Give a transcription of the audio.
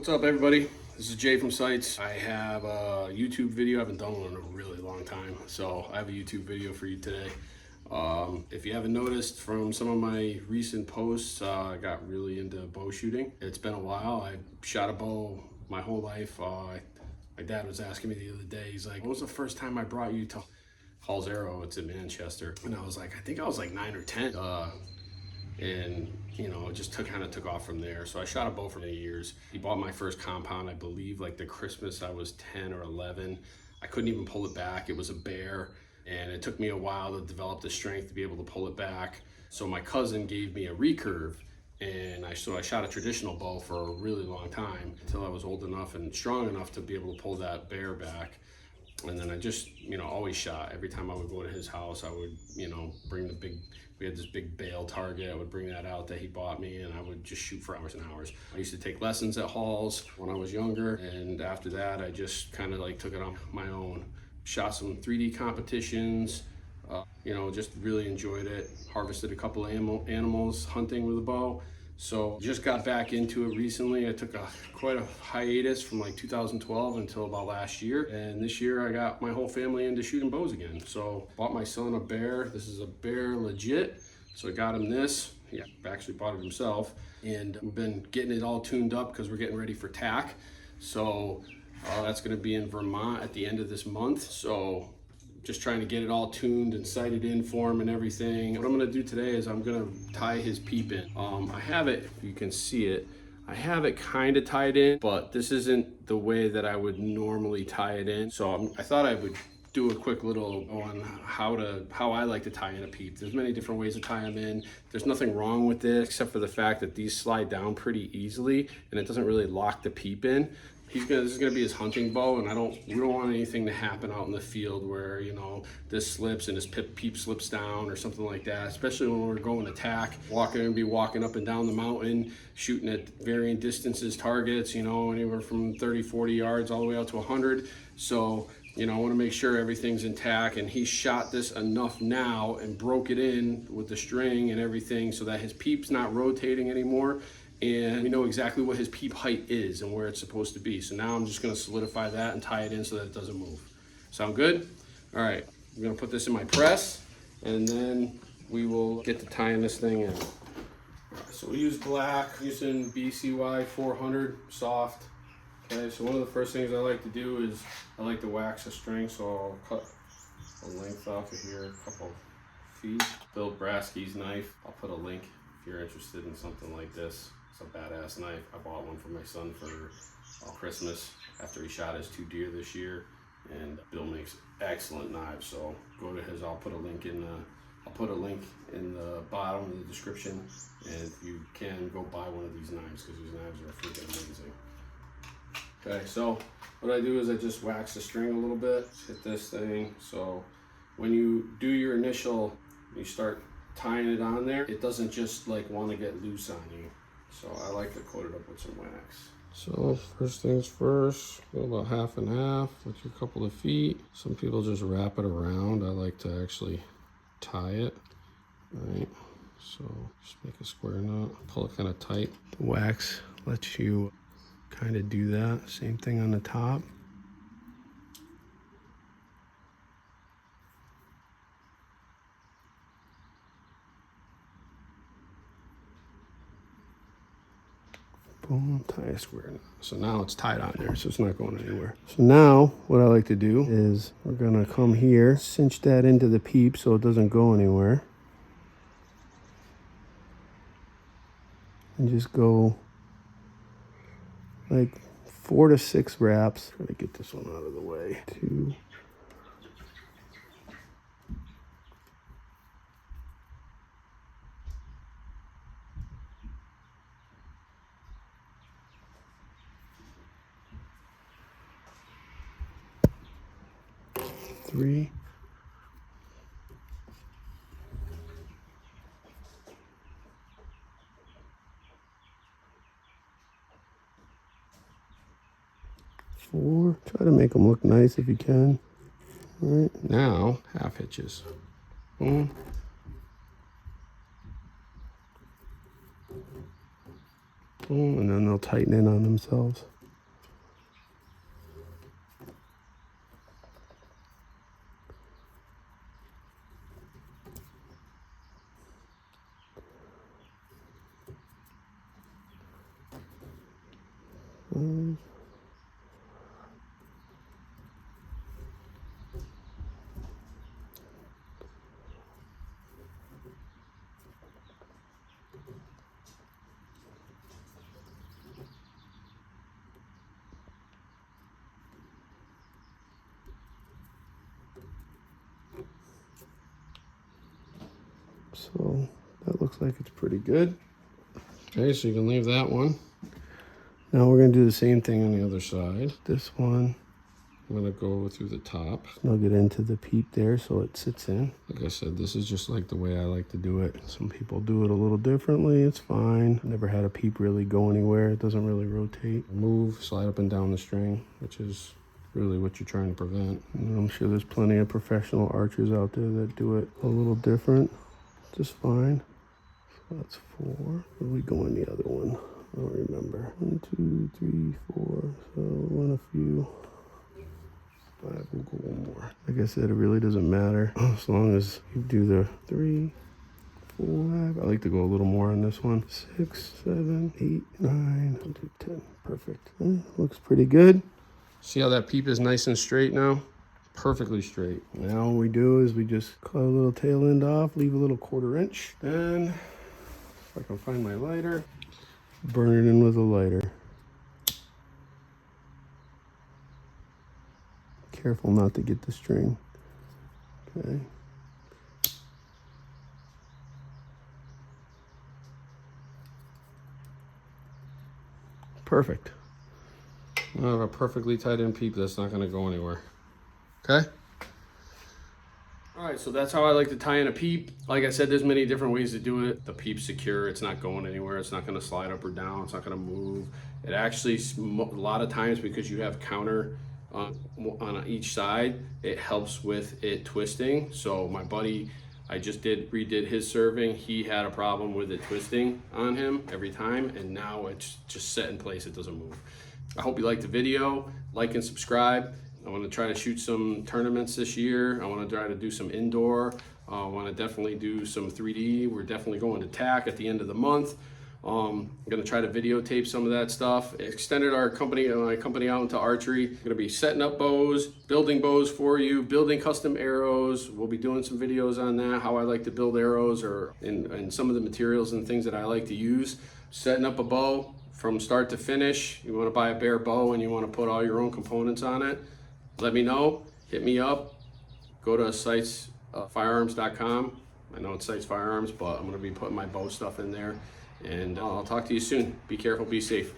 What's up, everybody? This is Jay from Sights. I have a YouTube video. I haven't done one in a really long time, so I have a YouTube video for you today. If you haven't noticed from some of my recent posts, I got really into bow shooting. It's been a while. I shot a bow my whole life. My dad was asking me the other day, he's like, when was the first time I brought you to Hall's Arrow? It's in Manchester. And I was like, I think I was like 9 or 10. And you know, it just kind of took off from there. So I shot a bow for many years. He bought my first compound, I believe, like the Christmas I was 10 or 11. I couldn't even pull it back. It was a bear, and it took me a while to develop the strength to be able to pull it back. So my cousin gave me a recurve, and I shot a traditional bow for a really long time until I was old enough and strong enough to be able to pull that bear back. And then I just, always shot. Every time I would go to his house, I would, bring we had this big bale target. I would bring that out that he bought me, and I would just shoot for hours and hours. I used to take lessons at Hall's when I was younger, and after that, I just kind of like took it on my own. Shot some 3D competitions, just really enjoyed it. Harvested a couple of animals hunting with a bow. So just got back into it recently. I took quite a hiatus from like 2012 until about last year. And this year I got my whole family into shooting bows again. So bought my son a bear. This is a bear legit. So I got him this. He actually bought it himself. And we've been getting it all tuned up because we're getting ready for TAC. So that's gonna be in Vermont at the end of this month. So just trying to get it all tuned and sighted in for him and everything. What I'm gonna do today is I'm gonna tie his peep in. I have it, if you can see it, I have it kind of tied in, but this isn't the way that I would normally tie it in. So I thought I would do a quick little on how I like to tie in a peep. There's many different ways to tie them in. There's nothing wrong with this except for the fact that these slide down pretty easily and it doesn't really lock the peep in. This is gonna be his hunting bow, and we don't want anything to happen out in the field where, this slips and his peep slips down or something like that, especially when we're going to TAC. Be walking up and down the mountain, shooting at varying distances targets, anywhere from 30, 40 yards all the way out to 100. So, I wanna make sure everything's intact, and he shot this enough now and broke it in with the string and everything so that his peep's not rotating anymore. And we know exactly what his peep height is and where it's supposed to be. So now I'm just gonna solidify that and tie it in so that it doesn't move. Sound good? All right, I'm gonna put this in my press, and then we will get to tying this thing in. So we use black, using BCY 400 soft. Okay, so one of the first things I like to do is I like to wax a string, so I'll cut a length off of here, a couple feet. Bill Brasky's knife, I'll put a link if you're interested in something like this. It's a badass knife. I bought one for my son for Christmas after he shot his 2 deer this year, and Bill makes excellent knives. So go to his. I'll put a link in the bottom of the description, and you can go buy one of these knives because these knives are freaking amazing. Okay, so what I do is I just wax the string a little bit, hit this thing. So when you do your initial, you start tying it on there, it doesn't just like want to get loose on you. So I like to coat it up with some wax. So first things first, go about half and half with your couple of feet. Some people just wrap it around. I like to actually tie it. All right, so just make a square knot, pull it kind of tight. The wax lets you kind of do that. Same thing on the top. Boom, tie a square knot. So now it's tied on there, so it's not going anywhere. So now what I like to do is we're gonna come here, cinch that into the peep so it doesn't go anywhere. And just go like 4 to 6 wraps. Try to get this one out of the way. 2. Three. 4. Try to make them look nice if you can. All right, now half hitches. Boom. Boom, and then they'll tighten in on themselves. 5. So that looks like it's pretty good. Okay, so you can leave that one. Now we're gonna do the same thing on the other side. This one, I'm gonna go through the top. Snug it into the peep there so it sits in. Like I said, this is just like the way I like to do it. Some people do it a little differently, it's fine. Never had a peep really go anywhere. It doesn't really rotate. Move, slide up and down the string, which is really what you're trying to prevent. And I'm sure there's plenty of professional archers out there that do it a little different. Just fine. So that's 4. Where we go in the other one? I don't remember. 1, 2, 3, 4. So run a few. 5, we'll go one more. Like I said, it really doesn't matter as long as you do the 3, 4. I like to go a little more on this one. 6, 7, 8, 9. I'll do 10. Perfect. Looks pretty good. See how that peep is nice and straight now? Perfectly straight. Now all we do is we just cut a little tail end off, leave a little 1/4 inch. Then, if I can find my lighter, burn it in with a lighter. Careful not to get the string. Okay. Perfect. I have a perfectly tied in peep that's not going to go anywhere. Okay. All right, so that's how I like to tie in a peep. Like I said, there's many different ways to do it. The peep's secure, it's not going anywhere. It's not gonna slide up or down, it's not gonna move. It actually, a lot of times because you have counter on each side, it helps with it twisting. So my buddy, I just redid his serving. He had a problem with it twisting on him every time, and now it's just set in place, it doesn't move. I hope you liked the video. Like and subscribe. I want to try to shoot some tournaments this year. I want to try to do some indoor. I want to definitely do some 3D. We're definitely going to TAC at the end of the month. I'm going to try to videotape some of that stuff. Extended my company out into archery. I'm going to be setting up bows, building bows for you, building custom arrows. We'll be doing some videos on that, how I like to build arrows, or in some of the materials and things that I like to use. Setting up a bow from start to finish. You want to buy a bare bow and you want to put all your own components on it, let me know, hit me up, go to firearms.com. I know it's Sights Firearms, but I'm gonna be putting my bow stuff in there, and I'll talk to you soon. Be careful, be safe.